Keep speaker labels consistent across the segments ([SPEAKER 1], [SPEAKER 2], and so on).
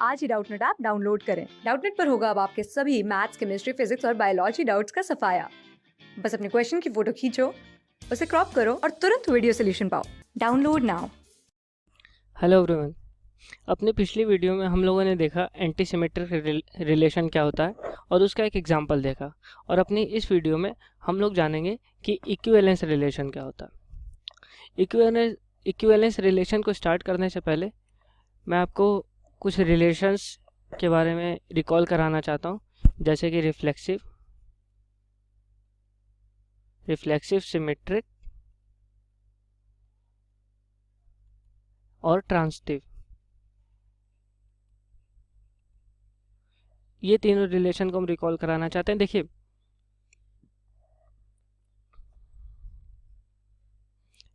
[SPEAKER 1] आज ही Doubtnut app download करें। Doubtnut पर होगा अब आपके सभी मैथ्स, केमिस्ट्री, फिजिक्स और बायोलॉजी डाउट्स का सफाया। बस अपने क्वेश्चन की फोटो खींचो, उसे क्रॉप करो और तुरंत वीडियो सोल्यूशन पाओ। Download now.
[SPEAKER 2] हेलो एवरीवन, अपने पिछली वीडियो में हम लोगों ने देखा एंटी सिमेट्रिक रिलेशन क्या होता है और उसका एक एग्जांपल देखा। और अपनी इस वीडियो में हम लोग जानेंगे कि इक्विवेलेंस रिलेशन क्या होता है। इक्विवेलेंस रिलेशन को स्टार्ट करने से पहले मैं आपको कुछ रिलेशंस के बारे में रिकॉल कराना चाहता हूँ, जैसे कि रिफ्लेक्सिव, सिमेट्रिक और ट्रांजिटिव। ये तीनों रिलेशन को हम रिकॉल कराना चाहते हैं। देखिए,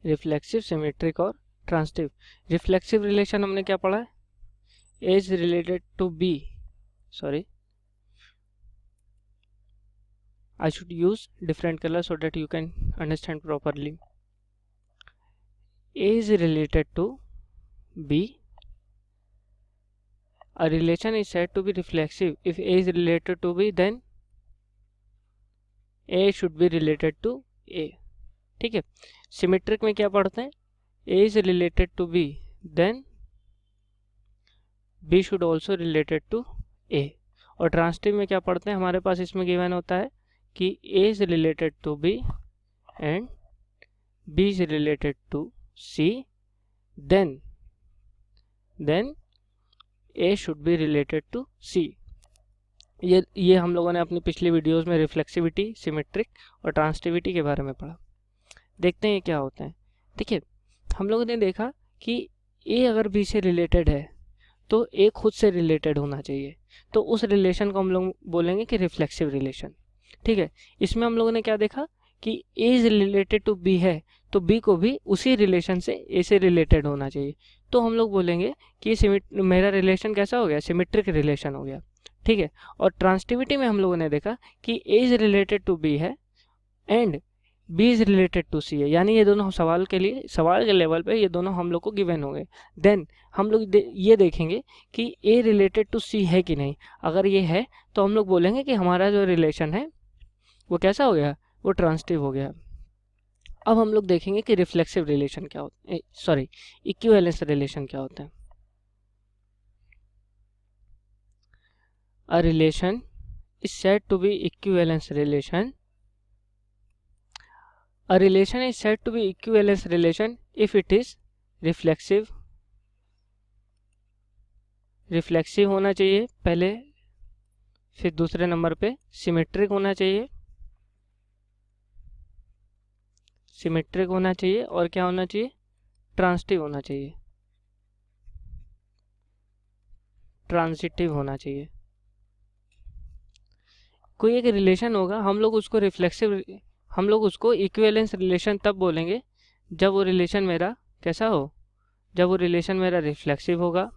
[SPEAKER 2] रिफ्लेक्सिव, सिमेट्रिक और ट्रांजिटिव। रिफ्लेक्सिव रिलेशन हमने क्या पढ़ा है? A is related to B. Sorry, I should use different color so that you can understand properly. A is related to B. A relation is said to be reflexive if A is related to B, then A should be related to A. ठीक है। Symmetric में क्या पढ़ते हैं? A is related to B, then B should also related to A. और transitive में क्या पढ़ते हैं? हमारे पास इसमें गिवन होता है कि A is related to B and B is related to C, then A should be related to C. ये हम लोगों ने अपनी पिछली वीडियोस में रिफ्लेक्सिविटी, सिमेट्रिक और ट्रांजिटिविटी के बारे में पढ़ा। देखते हैं ये क्या होते हैं। देखिए, हम लोगों ने देखा कि A अगर B से रिलेटेड है तो A खुद से रिलेटेड होना चाहिए, तो उस रिलेशन को हम लोग बोलेंगे कि रिफ्लेक्सिव रिलेशन। ठीक है। इसमें हम लोगों ने क्या देखा कि A is related to B है तो B को भी उसी रिलेशन से A से रिलेटेड होना चाहिए, तो हम लोग बोलेंगे कि मेरा रिलेशन कैसा हो गया? सिमेट्रिक रिलेशन हो गया। ठीक है। और ट्रांजिटिविटी में हम लोगों ने देखा कि A is related to B है and B is related to C है, यानी ये दोनों सवाल के लेवल पे ये दोनों हम लोग को गिवन हो गए। देन हम लोग ये देखेंगे कि A रिलेटेड टू C है कि नहीं। अगर ये है तो हम लोग बोलेंगे कि हमारा जो रिलेशन है वो कैसा हो गया? वो ट्रांजिटिव हो गया। अब हम लोग देखेंगे कि रिफ्लेक्सिव रिलेशन क्या होता है, सॉरी, इक्विवेलेंस रिलेशन क्या होता है। A relation is said to be equivalence relation. A relation is said to be equivalence relation if it is reflexive. Reflexive होना चाहिए पहले, फिर दूसरे नंबर पे सिमेट्रिक होना चाहिए, और क्या होना चाहिए? ट्रांजिटिव होना चाहिए, ट्रांजिटिव होना चाहिए। कोई एक रिलेशन होगा, हम लोग उसको इक्विवेलेंस रिलेशन तब बोलेंगे जब वो रिलेशन मेरा कैसा हो? जब वो रिलेशन मेरा रिफ्लेक्सिव होगा,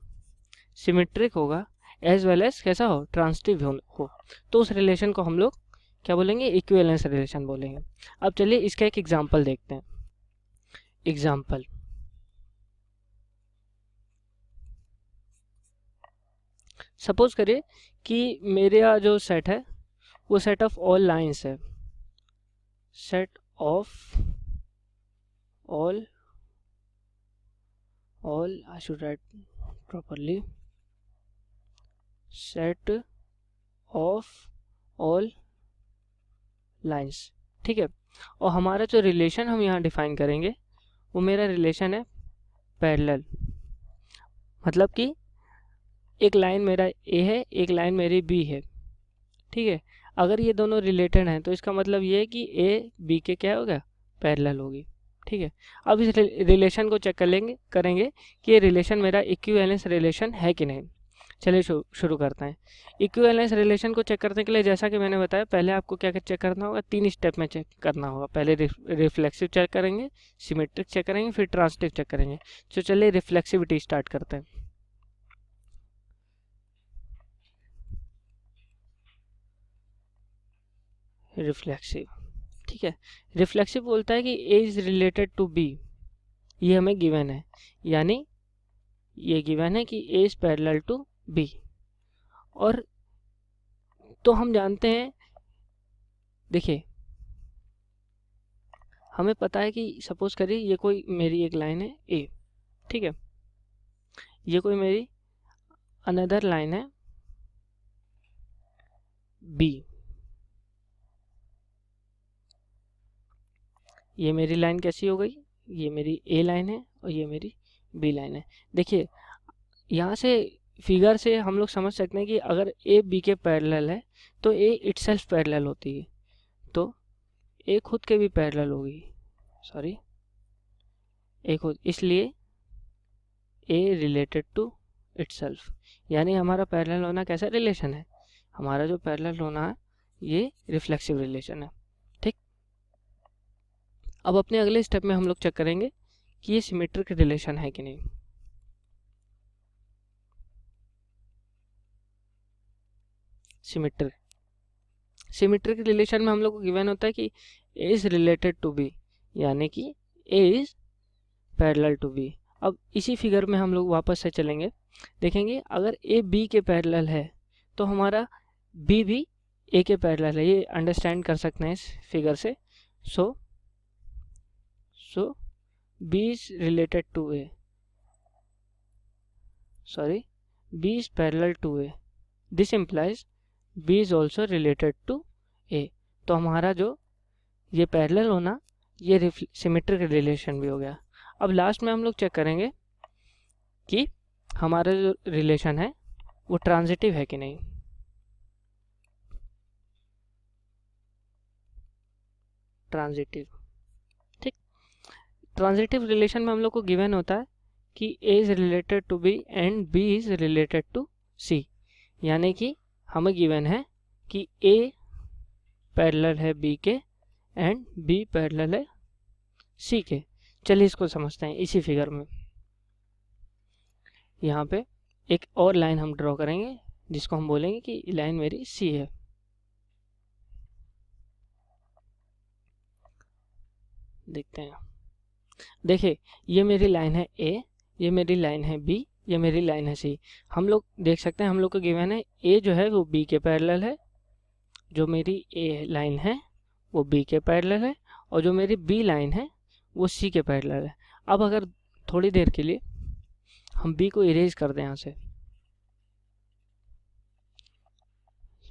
[SPEAKER 2] सिमेट्रिक होगा, एज वेल एज कैसा हो? ट्रांजिटिव हो। तो उस रिलेशन को हम लोग क्या बोलेंगे? इक्विवेलेंस रिलेशन बोलेंगे। अब चलिए इसका एक एग्जांपल देखते हैं। एग्जांपल, सपोज करिए कि मेरा जो सेट है वो सेट ऑफ ऑल लाइंस है, set of all I should write properly, set of all lines. ठीक है। और हमारा जो रिलेशन हम यहाँ डिफाइन करेंगे वो मेरा रिलेशन है पैरेलल, मतलब कि एक लाइन मेरा A है, एक लाइन मेरी B है। ठीक है। अगर ये दोनों रिलेटेड हैं तो इसका मतलब ये है कि A B के क्या होगा? पैरेलल होगी। ठीक है। अब इस रिलेशन को चेक करेंगे कि ये रिलेशन मेरा इक्विवेलेंस रिलेशन है कि नहीं। चलिए शुरू करते हैं। इक्विवेलेंस रिलेशन को चेक करने के लिए जैसा कि मैंने बताया, पहले आपको क्या चेक करना होगा? 3 स्टेप में चेक करना होगा। पहले रिफ्लेक्सिव चेक करेंगे, सिमेट्रिक चेक करेंगे, फिर ट्रांजिटिव चेक करेंगे। तो चलिए रिफ्लेक्सिविटी स्टार्ट करते हैं। रिफ्लेक्सिव, ठीक है। रिफ्लेक्सिव बोलता है कि A is related to B, ये हमें गिवन है, यानी ये गिवन है कि A is parallel to B. और तो हम जानते हैं, देखिए हमें पता है कि सपोज करिए ये कोई मेरी एक लाइन है ए, ठीक है, ये कोई मेरी अनदर लाइन है बी, ये मेरी लाइन कैसी हो गई, ये मेरी ए लाइन है और ये मेरी बी लाइन है। देखिए यहाँ से फिगर से हम लोग समझ सकते हैं कि अगर ए बी के पैरेलल है तो ए इटसेल्फ पैरेलल होती है, तो ए खुद के भी पैरेलल होगी, सॉरी ए खुद, इसलिए ए रिलेटेड टू इटसेल्फ, यानी हमारा पैरेलल होना कैसा रिलेशन है, हमारा जो पैरेलल होना है ये रिफ्लेक्सिव रिलेशन है। ठीक, अब अपने अगले स्टेप में हम लोग चेक करेंगे कि ये सिमेट्रिक रिलेशन है कि नहीं। सिमेट्रिक रिलेशन में हम लोग को गिवन होता है कि A is related to B, यानी कि A is parallel to B. अब इसी फिगर में हम लोग वापस से चलेंगे, देखेंगे अगर ए बी के पैरेलल है तो हमारा बी भी ए के पैरेलल है, ये अंडरस्टैंड कर सकते हैं इस फिगर से। So B is related to A, sorry B is parallel to A, this implies B is also related to A. तो हमारा जो ये पैरेलल होना ये सिमेट्रिक रिलेशन भी हो गया। अब लास्ट में हम लोग चेक करेंगे कि हमारा जो रिलेशन है वो ट्रांजिटिव है कि नहीं। ट्रांजिटिव, ठीक, ट्रांजिटिव रिलेशन में हम लोग को गिवन होता है कि A is related to B and B is related to C, यानी कि हमें गिवन है कि ए पैरेलल है बी के एंड बी पैरेलल है सी के। चलिए इसको समझते हैं इसी फिगर में। यहाँ पे एक और लाइन हम ड्रॉ करेंगे जिसको हम बोलेंगे कि लाइन मेरी सी है। देखते हैं, देखिए ये मेरी लाइन है ए, ये मेरी लाइन है बी, ये मेरी लाइन है सी। हम लोग देख सकते हैं हम लोग को गिवन है ए जो है वो बी के पैरेलल है, जो मेरी ए लाइन है वो बी के पैरेलल है, और जो मेरी बी लाइन है वो सी के पैरेलल है। अब अगर थोड़ी देर के लिए हम बी को इरेज कर दें, यहाँ से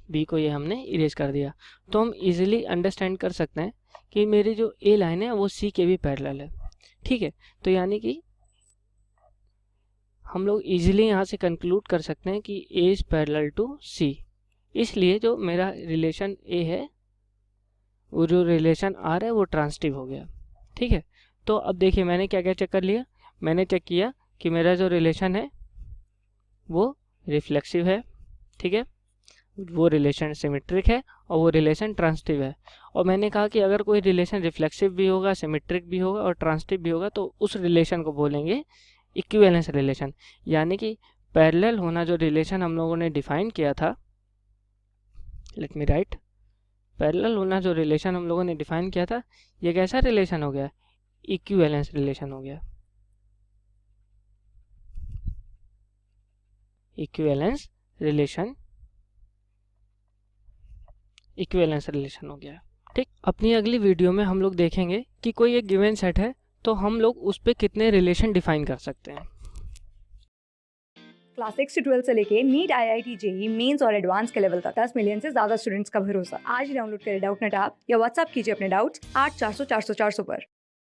[SPEAKER 2] बी को ये हमने इरेज कर दिया, तो हम इजीली अंडरस्टैंड कर सकते हैं कि मेरी जो ए लाइन है वो सी के भी पैरेलल है। ठीक है, तो यानी कि हम लोग इजीली यहाँ से कंक्लूड कर सकते हैं कि ए इज पैरेलल टू सी, इसलिए जो मेरा रिलेशन ए है वो जो रिलेशन आर है वो ट्रांजिटिव हो गया। ठीक है, तो अब देखिए मैंने क्या क्या चेक कर लिया, मैंने चेक किया कि मेरा जो रिलेशन है वो रिफ्लेक्सिव है, ठीक है, वो रिलेशन सिमेट्रिक है और वो रिलेशन ट्रांजिटिव है। और मैंने कहा कि अगर कोई रिलेशन रिफ्लेक्सिव भी होगा, सिमेट्रिक भी होगा और ट्रांजिटिव भी होगा तो उस रिलेशन को बोलेंगे इक्विवेलेंस रिलेशन, यानी कि पैरेलल होना जो रिलेशन हम लोगों ने डिफाइन किया था, लेट मी राइट, पैरेलल होना जो रिलेशन हम लोगों ने डिफाइन किया था ये कैसा रिलेशन हो गया, इक्विवेलेंस रिलेशन हो गया, इक्विवेलेंस रिलेशन, इक्विवेलेंस रिलेशन हो गया। ठीक, अपनी अगली वीडियो में हम लोग देखेंगे कि कोई एक गिवन सेट है तो हम लोग उस पर कितने रिलेशन डिफाइन कर सकते हैं।
[SPEAKER 1] क्लास 6 से 12 से लेके नीट, IIT, JEE मेंस और एडवांस के लेवल तक 10 मिलियन से ज्यादा स्टूडेंट्स का भरोसा। आज ही डाउनलोड करें डाउटनेट ऐप या व्हाट्सएप कीजिए अपने डाउट्स 8400 400 400 पर।